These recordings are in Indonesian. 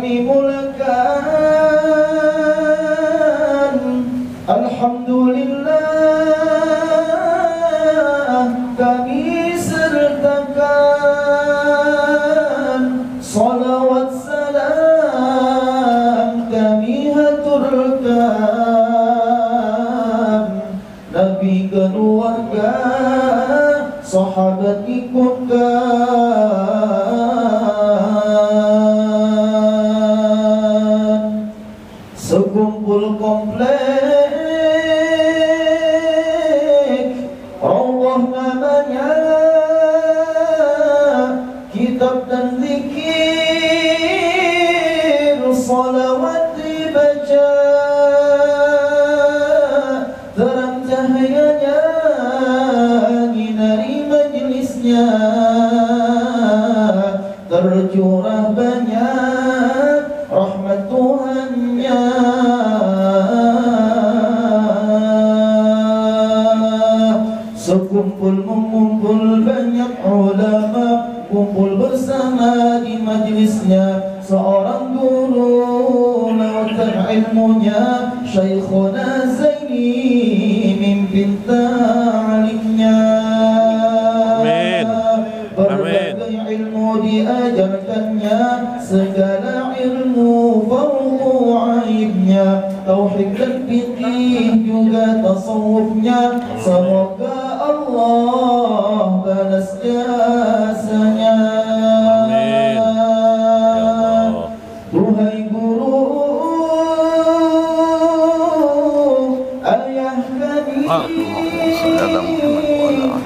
kami mulakan. Alhamdulillah kami sertakan. Salawat salam kami haturkan. Nabi keluarga sahabat ikutkan. Sekumpul komplek Allah namanya, kitab dan zikir, salawat dibaca, terang cahayanya nyinari majlisnya, tercurah banyak rahmat Tuhannya. Sekumpul mengumpul banyak ulama, kumpul bersama di majlisnya. Seorang guru lautan ilmunya, Syekhuna Zaini mimpin ta'limnya. Berbagai ilmu diajarkannya, segala ilmu fardu aibnya, tauhid dan fikih juga tasawufnya. Semoga Allah balas jasanya. Duhai guru, ayah kami,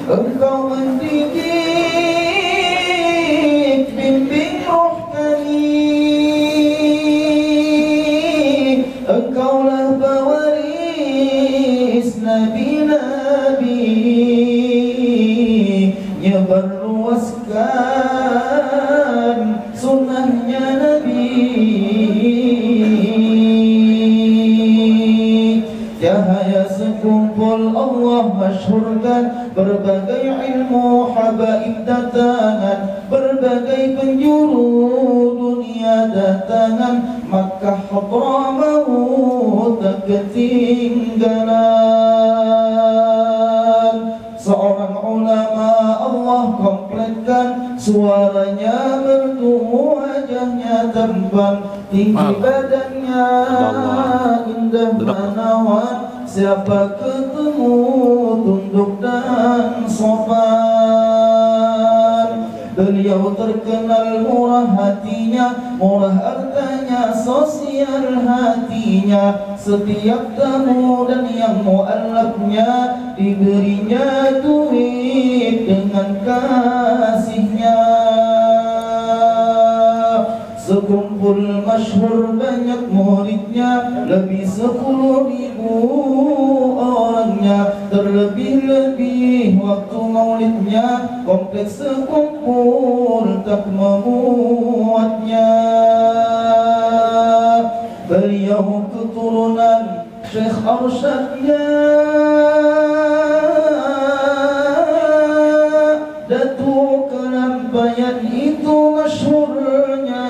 engkau mendidik, bimbing roh kami. Engkaulah pewaris nabi-nabi, nyebarluaskan sunnahnya Nabi. Cahaya sekumpul Allah masyhurkan, berbagai ilmu habaib datangan, berbagai penjuru dunia datangan. Makkah Hadramaut tak ketinggalan. Seorang ulama Allah kompletkan, suaranya merdu, wajahnya tampan, tinggi badannya, indah menawan. Siapa ketemu tunduk dan sopan. Beliau terkenal murah hatinya, murah hartanya, sosial hatinya. Setiap tamu dan yang mu'alafnya diberinya duit dengan kasihnya. Sekumpul masyhur banyak muridnya, lebih 10.000 orangnya. Terlebih-lebih waktu maulidnya, kompleks sekumpul tak memuatnya. Beliau keturunan Syekh Arsyadnya, Datuk Kelampayan itu masyhurnya.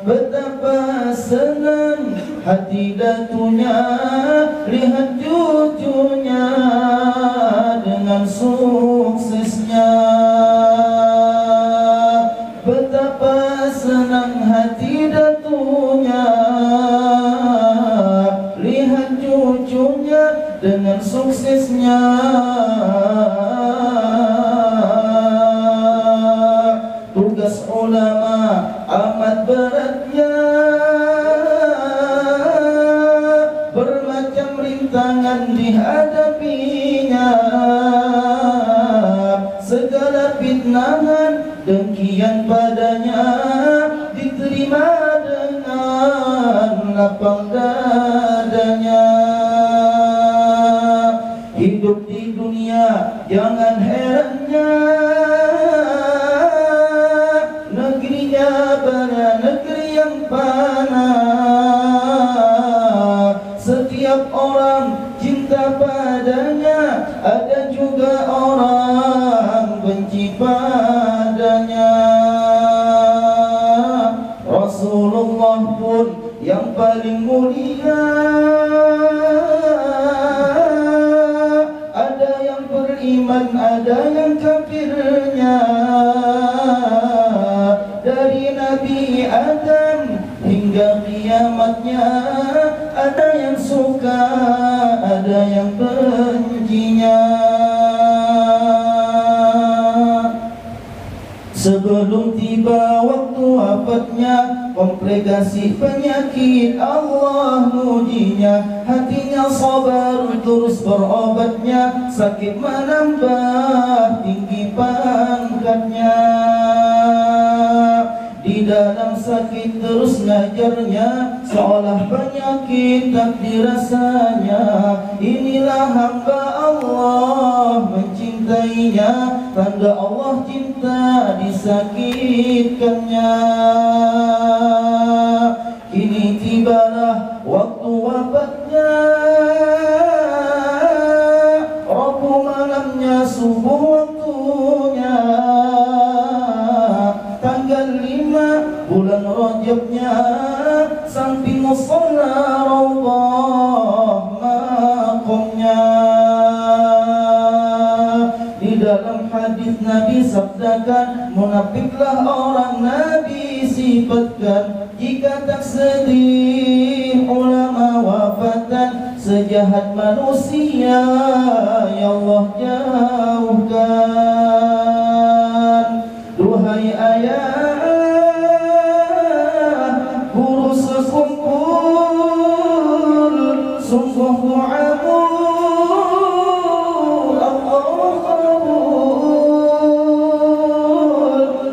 Betapa senang hati datunya lihat cucunya dengan suksesnya. Betapa senang hati datunya lihat cucunya dengan suksesnya. Tugas ulama amat beratnya, bermacam rintangan dihadapinya. Segala fitnahan dengkian padanya diterima dengan lapang dadanya. Hidup di dunia jangan herannya, negerinya pada negeri yang panah. Setiap orang cinta padanya, ada juga orang benci padanya. yang paling mulia. Ada yang beriman, ada yang kafirnya. Dari Nabi Adam hingga kiamatnya, ada yang suka, ada yang bencinya. Sebelum tiba waktu wafatnya, komplikasi penyakit Allah mujinya. Hatinya sabar terus berobatnya, sakit menambah tinggi pangkatnya. Di dalam sakit terus ngajarnya, seolah penyakit tak dirasanya. Inilah hamba Allah mencintainya, tanda Allah cinta disakitkannya. Kini tibalah waktu wafatnya, Rabu malamnya subuh waktunya. Tanggal 5 bulan Rajabnya, samping musalla Raudhah maqamnya. Di dalam hadis Nabi sabdakan, munafiklah orang Nabi sifatkan. Jika tak sedih ulama wafatan, sejahat manusia ya Allah jauhkan. Duhai ayah, guru sekumpul, sungguh doamu Allah kabul.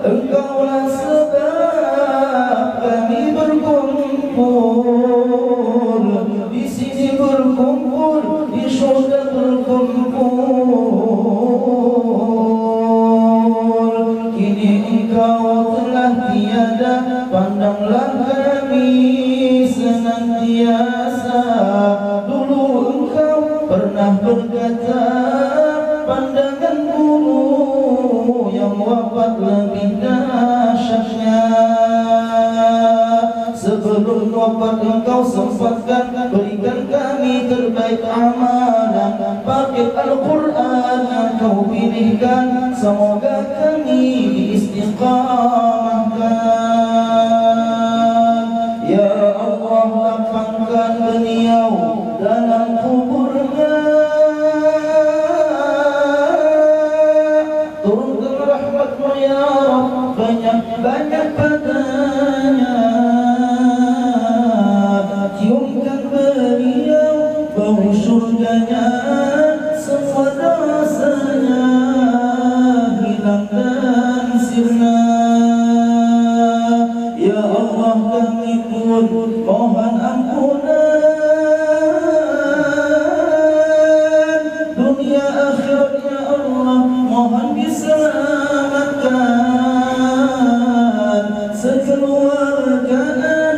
Engkaulah sebab kami berkumpul, di sini berkumpul, di surga berkumpul. Engkau telah tiada, pandanglah kami senantiasa. Dulu engkau pernah berkata, pandangan guru yang wafat lebih dahsyatnya. Sebelum wafat engkau sempatkan berikan kami terbaik amalan. Paket Al-Quran yang kau pilihkan, semoga kami diistiqamahkan. Ya Allah, lapangkan beliau dalam kuburnya, turunkan rahmat-Mu ya Rabb, banyak-banyak padanya. Ciumkan beliau bau surganya, semua dosanya hilang dan sirna. Ya Allah, kami pun mohon ampunan, dunia akhirat ya Allah mohon diselamatkan. Sekeluargaan,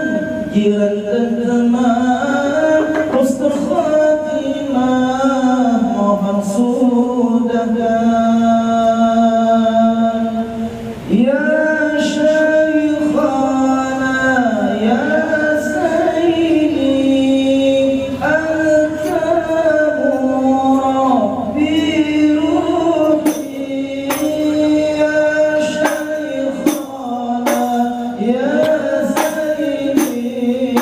jiran dan teman, husnul khatimah mohon sudahkan. Ya Syekhana ya Sayyidi, anta murabbi ruhi. Ya Syekhana ya Sayyidi,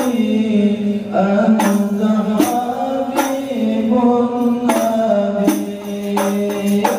anta habibun nabi. Ya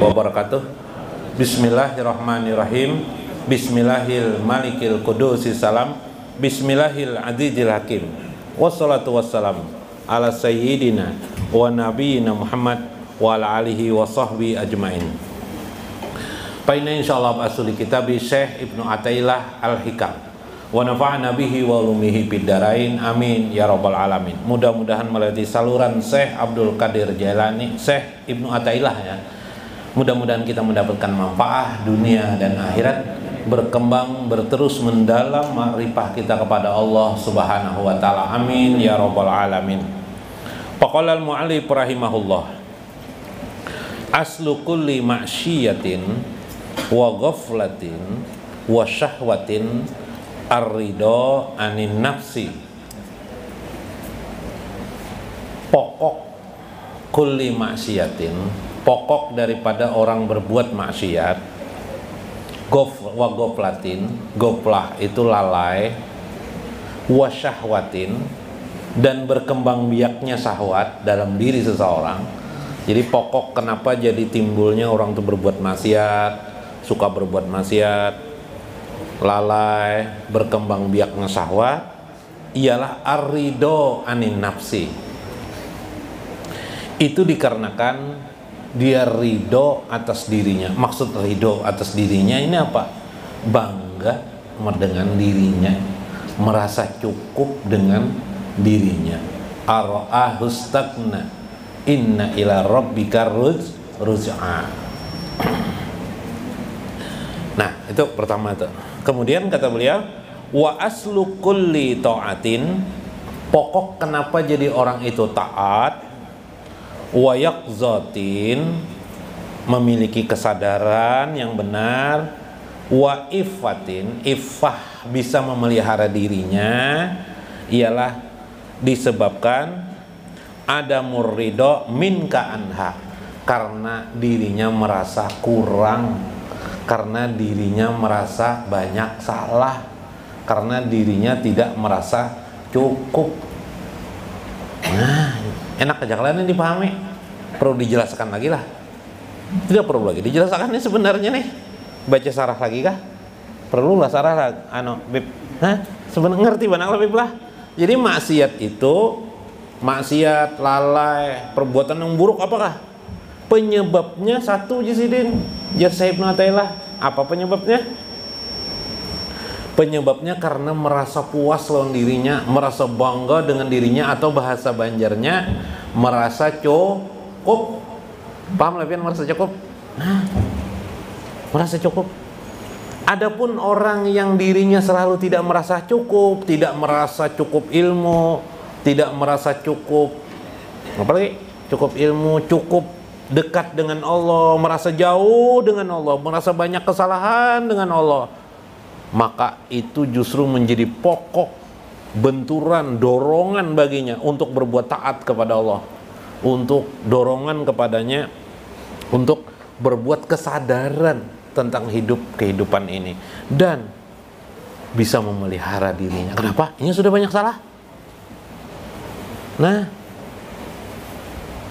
wabarakatuh. Bismillahirrahmanirrahim. Bismillahil malikil qudusis salam. Bismillahil azizil hakim. Wassalatu wassalam ala sayyidina wa nabiyina Muhammad wa ala alihi wa sahbihi ajmain. Paina insyaallah asuli kitabi Syekh Ibnu Athaillah Al-Hikam wa nafa'na bihi wa ulumihi fid dharain amin ya rabbal alamin. Mudah-mudahan melalui saluran Syekh Abdul Qadir Jailani, Syekh Ibnu Athaillah ya, mudah-mudahan kita mendapatkan manfaat dunia dan akhirat, berkembang, berterus mendalam makrifah kita kepada Allah Subhanahu wa taala. Amin ya rabbal alamin. Faqala al-mu'allif rahimahullah, aslu kulli ma'syiyatin wa ghaflatin wa syahwatin ar-ridha anin nafsi. Pokok kulli maksiatin, pokok daripada orang berbuat maksiat, wa goflatin, goflah itu lalai, wa syahwatin, dan berkembang biaknya syahwat dalam diri seseorang. Jadi pokok kenapa jadi timbulnya orang itu berbuat maksiat, suka berbuat maksiat, lalai, berkembang biaknya syahwat, ialah ar-ridha anin nafsi. Itu dikarenakan dia ridho atas dirinya. Maksud ridho atas dirinya ini apa? Bangga dengan dirinya, merasa cukup dengan dirinya. Ar-ahustagna inna ila rabbika ruj'a. Nah, itu pertama tuh. Kemudian kata beliau, wa aslu kulli ta'atin, pokok kenapa jadi orang itu taat, wa yaqzatin, memiliki kesadaran yang benar, wa iffatin, iffah, bisa memelihara dirinya, ialah disebabkan ada murridho minka anha, karena dirinya merasa kurang, karena dirinya merasa banyak salah, karena dirinya tidak merasa cukup. Nah, enak aja kalian ini dipahami. Perlu dijelaskan lagi lah? Tidak perlu lagi dijelaskan ini sebenarnya nih. Baca sarah lagi kah? Perlu lah sarah Bib. Hah? Sebenarnya ngerti banget lah Bib lah. Jadi maksiat itu, maksiat, lalai, perbuatan yang buruk apakah? Penyebabnya satu Jisidin, Syekh Ibnu Athaillah. Apa penyebabnya? Penyebabnya karena merasa puas lawan dirinya, merasa bangga dengan dirinya, atau bahasa Banjarnya merasa cukup. Paham lebih merasa cukup? Nah, merasa cukup. Adapun orang yang dirinya selalu tidak merasa cukup, tidak merasa cukup ilmu, tidak merasa cukup, apalagi cukup ilmu, cukup dekat dengan Allah, merasa jauh dengan Allah, merasa banyak kesalahan dengan Allah, maka itu justru menjadi pokok benturan, dorongan baginya untuk berbuat taat kepada Allah, untuk dorongan kepadanya untuk berbuat kesadaran tentang kehidupan ini, dan bisa memelihara dirinya. Kenapa? Ini sudah banyak salah. Nah,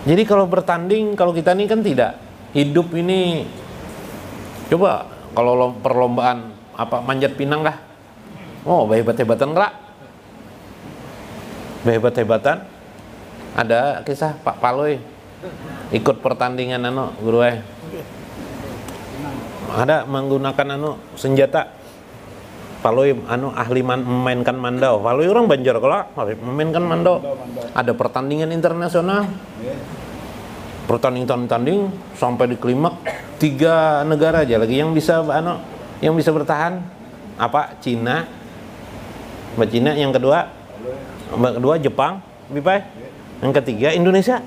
jadi kalau bertanding, kalau kita ini kan tidak. Hidup ini, coba kalau perlombaan apa, manjat pinang kah? Oh, hebat-hebatan enggak? Hebat-hebatan. Ada kisah Pak Paloy ikut pertandingan guru ada menggunakan senjata. Paloy ahli memainkan mandau. Paloy orang Banjar kalau memainkan mandau. Ada pertandingan internasional. Pertanding sampai di klimaks 3 negara aja lagi yang bisa bertahan. Apa? Cina. Cina, yang kedua Jepang, Bipai. Yang ketiga Indonesia.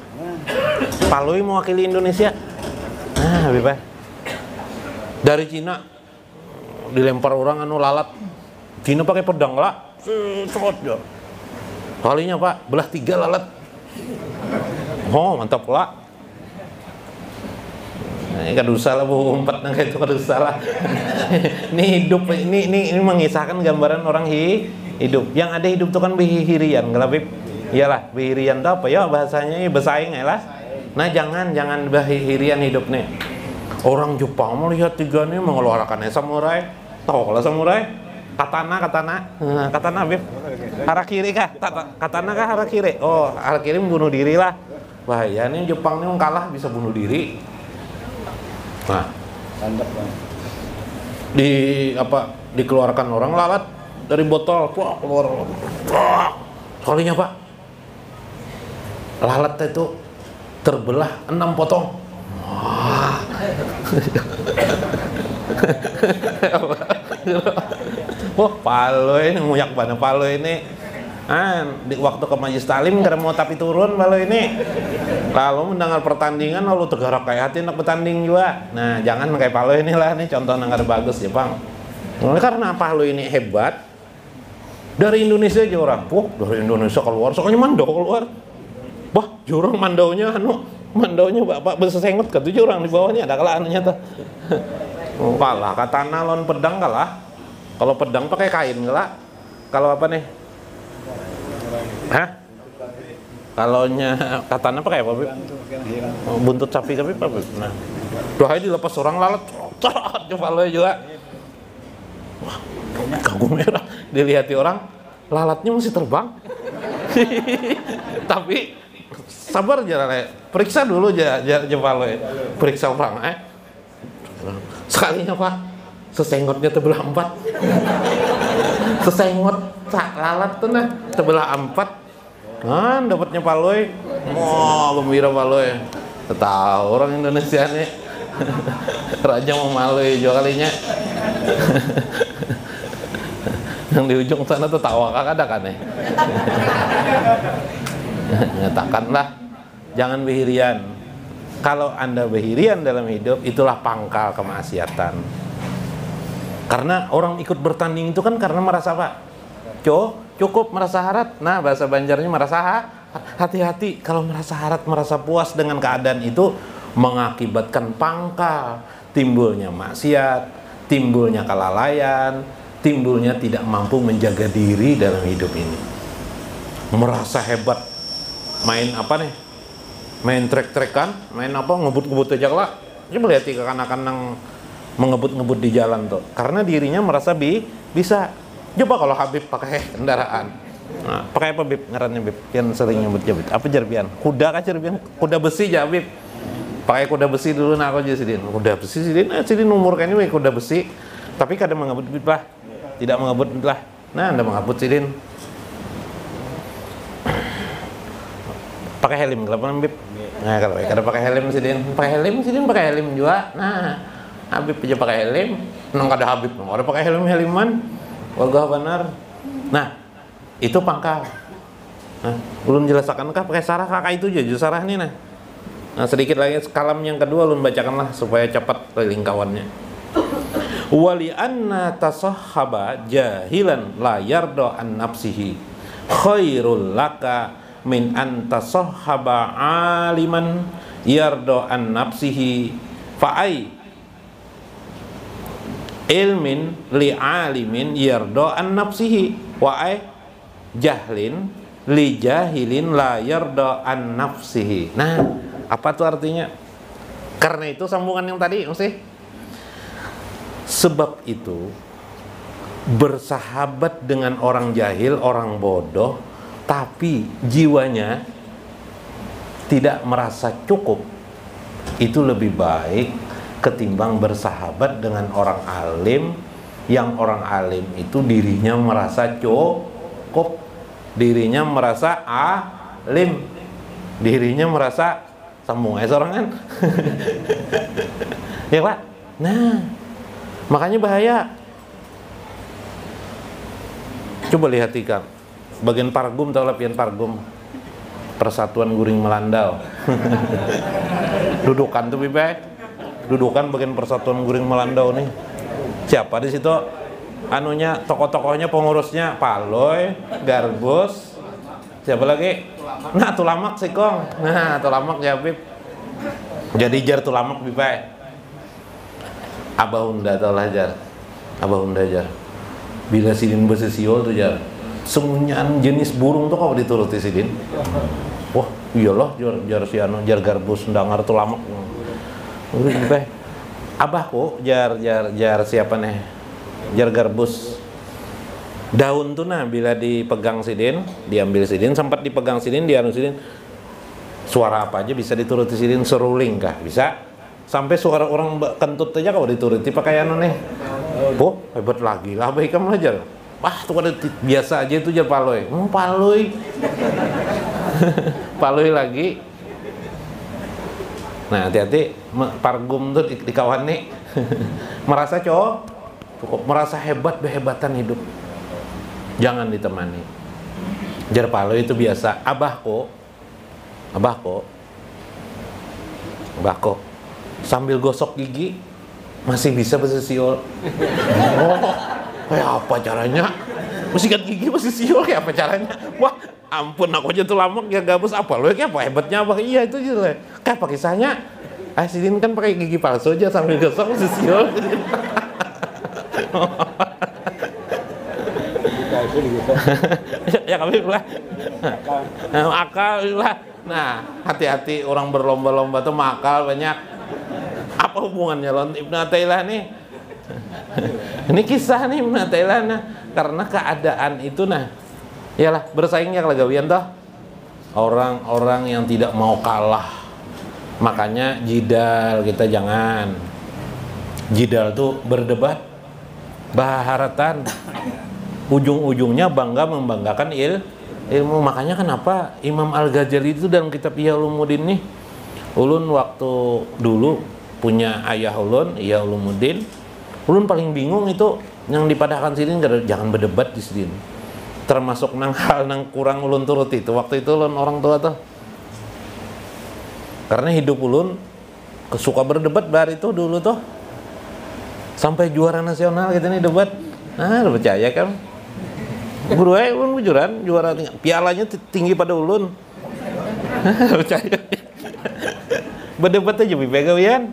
Paloy mewakili Indonesia. Nah, Bipai. Dari Cina dilempar orang lalat. Cina pakai pedang lah. Kalinya Pak, belah 3 lalat. Oh, mantap lah. Ini kadusa lah, Bu Umpat nang itu kadusa lah. Ini hidup, ini mengisahkan gambaran orang hidup. Yang ada hidup itu kan bihirian, gelabib. Iyalah, bihirian itu apa ya bahasanya? Bersaing ya lah. Nah, jangan bihirian hidup nih. Orang Jepang melihat tiga ini mengeluarkan samurai. Tahu kalau samurai? Katana. Katana, Bib. Harakiri kah? Katana kah harakiri? Oh, harakiri membunuh diri lah. Bahaya nih, Jepang nih kalah bisa bunuh diri. Nah, dikeluarkan orang lalat dari botol, keluar. Kalinya Pak, lalat itu terbelah 6 potong. Wah, palo ini nguyak banget palo ini. Di waktu ke Majlis Taklim karena mau tapi turun palo ini. Lalu mendengar pertandingan lalu tegarak kayak hati nak bertanding juga. Nah, jangan kayak palo inilah nih contoh nanggar bagus Jepang. Karena palo ini hebat. Dari Indonesia aja orang. Wah, dari Indonesia keluar, soalnya mandau keluar. Wah, jurang mandaunya mandaunya bapak bersesengut ke 7 orang di bawahnya ada kalah anunya tuh. Kalah katana lawan pedang kalah. Kalau pedang pakai kain kalah. Kalau apa nih? Hah? Kalaunya katana pakai apa, Bib? Buntut sapi tapi apa, Bib? Nah. Doai dilepas orang lalat. Coba lo juga. Wah, kagum merah. Dilihati orang lalatnya masih terbang. Tapi sabar aja, periksa dulu aja Palo. Periksa orang, sekalinya Pak, sesengotnya terbelah 4. Sesengot lalat tuh nah, terbelah 4. Kan dapatnya Paloy. Wah, gembira Paloy. Tahu orang Indonesia nih. Raja mau Maloy juga kalinya. Yang di ujung sana tuh tawa kakak ada kan ya. Nyatakanlah jangan behirian. Kalau Anda behirian dalam hidup, itulah pangkal kemaksiatan. Karena orang ikut bertanding itu kan karena merasa apa? Cukup merasa harat. Nah, bahasa Banjarnya merasa hati-hati. Kalau merasa harat, merasa puas dengan keadaan itu mengakibatkan pangkal, timbulnya maksiat, timbulnya kelalaian, timbulnya tidak mampu menjaga diri dalam hidup ini. Merasa hebat, main apa nih? Main trek-trekan, main apa? Ngebut-ngebut aja lah. Coba lihat kanak-kanak yang mengebut-ngebut di jalan tuh. Karena dirinya merasa bisa. Coba kalau Habib pakai kendaraan. Nah, pakai apa Bib? Ngarannya Bib? Yang sering nyebut Bib. Apa jarbian? Kuda kah jarbian? Kuda besi aja Bib. Pakai kuda besi dulu nah aku aja sidin. Kuda besi sidin, sidin umur kan ini kuda besi. Tapi kadang mengebut Bib lah. Tidak mengebut lah. Nah, Anda mengebut sidin. Pakai helm kenapa Bib? Nah, kalau kada pakai helm sidin. Pakai helm sidin pakai helm juga. Nah, Habib aja pakai helm. Nong kada Habib, nong ada pakai helman. Wagah benar. Nah, itu pangkal. Nah, ulun jelaskan kah pakai sarah kakak itu aja sarah nih nah. Nah, sedikit lagi kalam yang kedua ulun bacakanlah supaya cepat keliling kawannya. Wali anna tasahhaba jahilan la yarda an nafsihi khairul laka min an tasahhaba aliman yarda an nafsihi fa'ai ilmin li alimin yarda an nafsihi wa ay jahlin li jahilin la yarda an nafsihi. Nah, apa tuh artinya? Karena itu sambungan yang tadi mesti. Sebab itu bersahabat dengan orang jahil, orang bodoh, tapi jiwanya tidak merasa cukup, itu lebih baik ketimbang bersahabat dengan orang alim, yang orang alim itu dirinya merasa cukup, dirinya merasa alim, dirinya merasa sambung seorang kan. Ya Pak. Nah, makanya bahaya. Coba lihat ikan bagian Pargum, tahu lapian Pargum, Persatuan Guring Melandau. Dudukan tuh Bibe. Dudukan bagian Persatuan Guring Melandau nih. Siapa di situ? Anunya, tokoh-tokohnya, pengurusnya Paloy, Garbus. Siapa lagi? Nah, Tulamak sih Kong. Nah, Tulamak ya Bib. Jadi jar Tulamak Bibe. Abah Hunda tau lah jar. Abah Hunda jar. Bila sidin bersisiol tuh jar. Semuanya jenis burung tuh kau dituruti sidin. Wah, iyalah jar si anu jar Garbus ndangar Tulamak. Udah Bibe. Abahku jar siapa nih? Jar garbus. Daun tuh nah bila dipegang sidin, diambil sidin, sempat dipegang sidin, dianu sidin. Suara apa aja bisa dituruti sidin, seruling kah? Bisa. Sampai suara orang kentut aja kalau dituruti pakai anu nih. Oh, hebat lagi lah baik kamu aja. Wah, tuh ada biasa aja itu jar paloy. Paloy. Paloy lagi. Nah, hati-hati pargum tuh di kawan nih. Merasa cukup merasa hebat behebatan hidup. Jangan ditemani. Jar paloy itu biasa. Abahku sambil gosok gigi masih bisa bersiul. Oh, kayak apa caranya? Sikat gigi masih siul kayak apa caranya? Wah, ampun aku aja tuh lama ya gabus apa lo kayak apa hebatnya apa? Iya itu aja kayak apa kisahnya? Sidin kan pakai gigi palsu aja sambil gosok masih siul. Ya kami lah. Akal lah. Nah, hati-hati orang berlomba-lomba tuh makal banyak. Apa hubungannya lon Ibnu Athaillah nih? Ini kisah nih Ibnu Athaillah nah, karena keadaan itu nah. Iyalah bersaingnya kalau gawian toh. Orang-orang yang tidak mau kalah. Makanya jidal kita jangan. Jidal tuh berdebat baharatan. Ujung-ujungnya bangga membanggakan ilmu. Makanya kenapa Imam Al-Ghazali itu dalam kitab Ihya Ulumuddin nih, ulun waktu dulu punya ayah ulun, Ihya Ulumuddin, ulun paling bingung itu yang dipadahkan sidin jangan berdebat di sidin. Termasuk nang hal nang kurang ulun turut itu. Waktu itu ulun orang tua tuh. Karena hidup ulun suka berdebat bar itu dulu tuh. Sampai juara nasional gitu nih debat. Nah, lu percaya kan? Guru ulun bujuran juara pialanya tinggi pada ulun. Percaya. Berdebat aja bipegawian.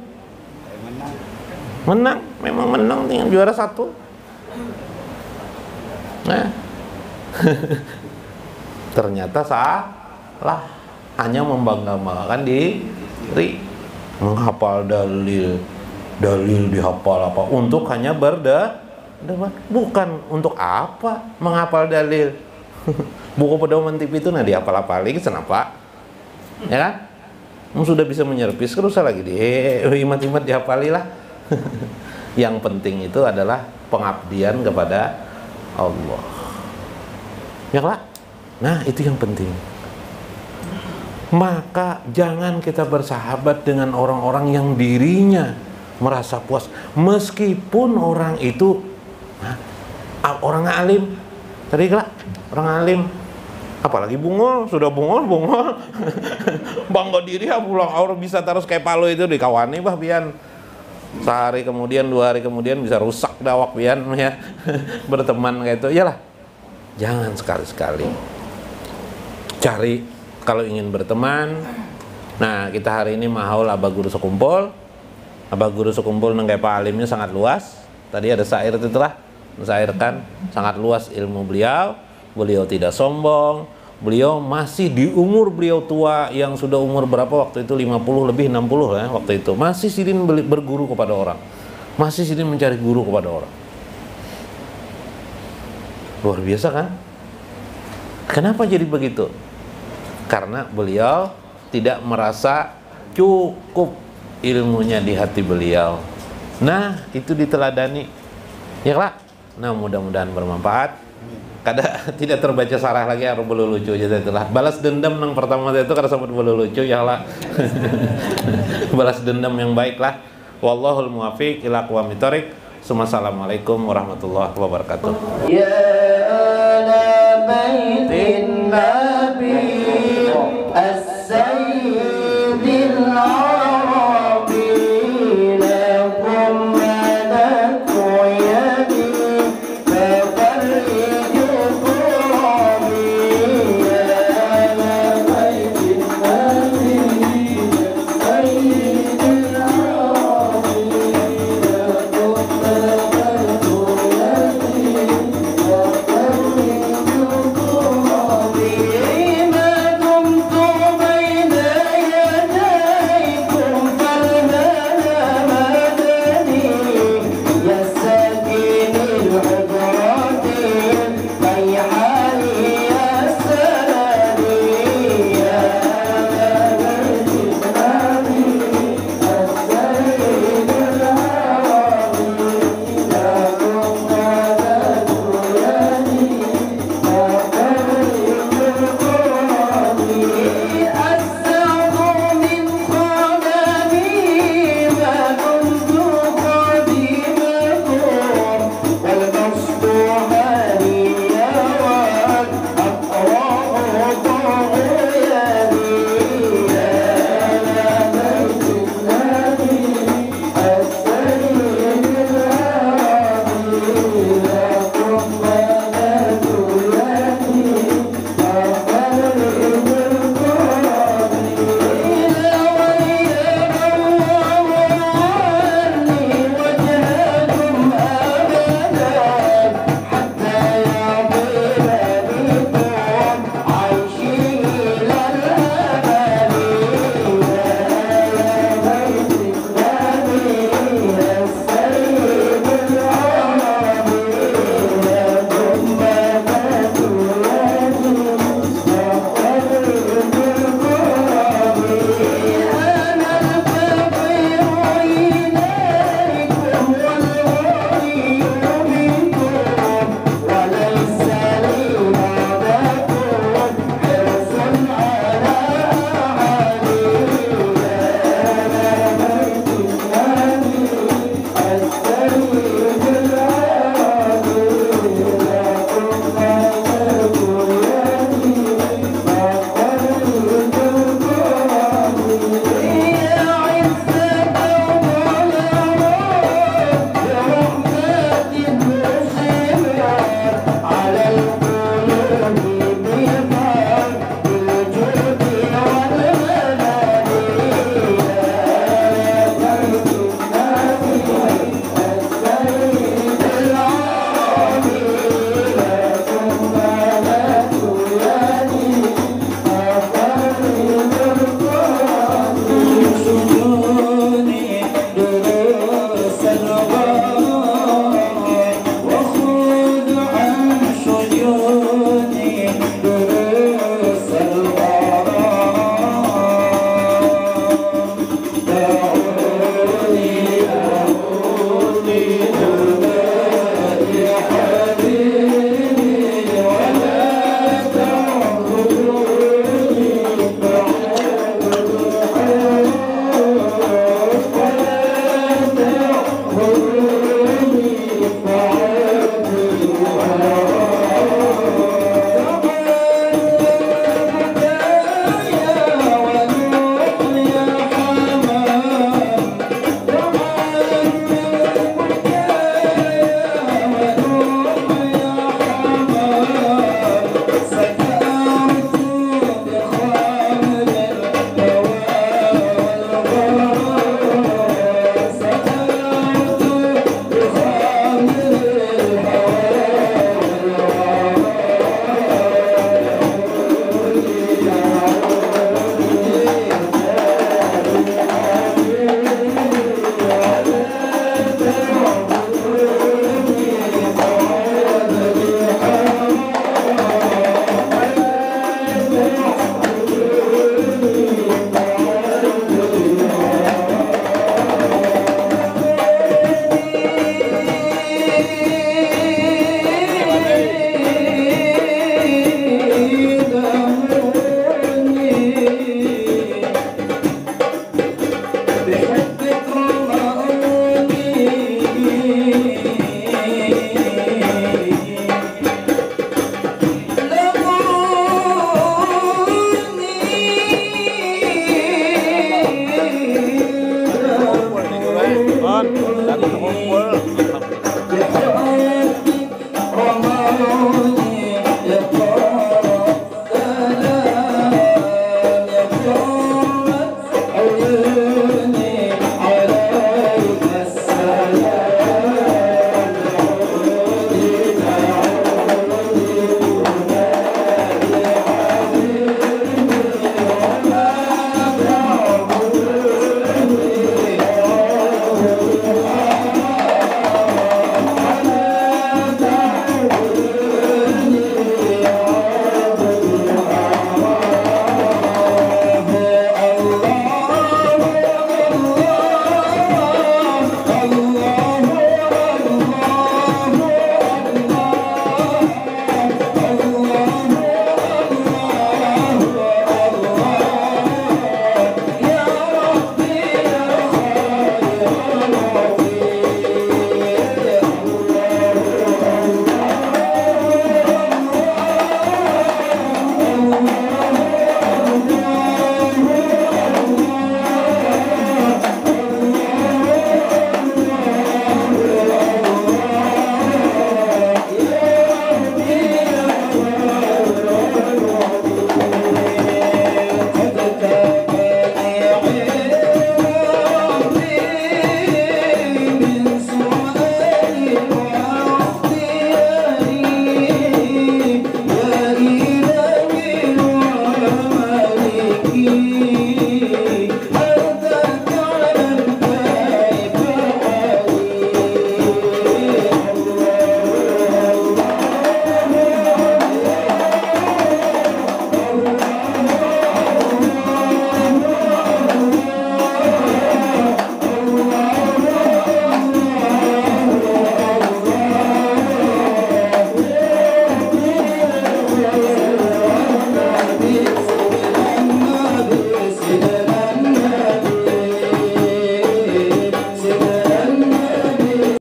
Menang, memang menang tinggal juara 1. Nah. Ternyata salah. Hanya membanggakan diri. Menghafal dalil dihafal apa untuk hanya berdebat. Bukan untuk apa menghafal dalil. Buku pedoman TV itu nah dihafal-hafalin kenapa? Ya kan? Sudah bisa menyerpis terus lagi di imat-imat dihafalilah. Yang penting itu adalah pengabdian kepada Allah. Ya lah. Nah, itu yang penting. Maka jangan kita bersahabat dengan orang-orang yang dirinya merasa puas meskipun orang itu orang alim. Tadi lah, orang alim. Apalagi bungol, sudah bungol. Bangga diri pulang orang bisa terus kayak palo itu dikawani bah pian. Sehari kemudian, 2 hari kemudian bisa rusak dawak pian ya. Berteman kayak itu. Iyalah. Jangan sekali-sekali. Cari kalau ingin berteman. Nah, kita hari ini mahaul Abah Guru Sekumpul. Abah Guru Sekumpul nengkai Pak Alimnya sangat luas. Tadi ada syair itu lah. Mensairkan sangat luas ilmu beliau. Beliau tidak sombong. Beliau masih di umur beliau tua yang sudah umur berapa waktu itu 50 lebih 60 ya waktu itu. Masih sidin berguru kepada orang. Masih sidin mencari guru kepada orang. Luar biasa kan? Kenapa jadi begitu? Karena beliau tidak merasa cukup ilmunya di hati beliau. Nah, itu diteladani. Ya lah. Nah, mudah-mudahan bermanfaat. Kada tidak terbaca sarah lagi harus belu lucu aja itulah. Balas dendam yang pertama itu kada sempat belu lucu ya lah. Balas dendam yang baik lah. Wallahul muwaffiq ila aqwamit thoriq. Assalamualaikum warahmatullahi wabarakatuh. Ya ala baitin nabi as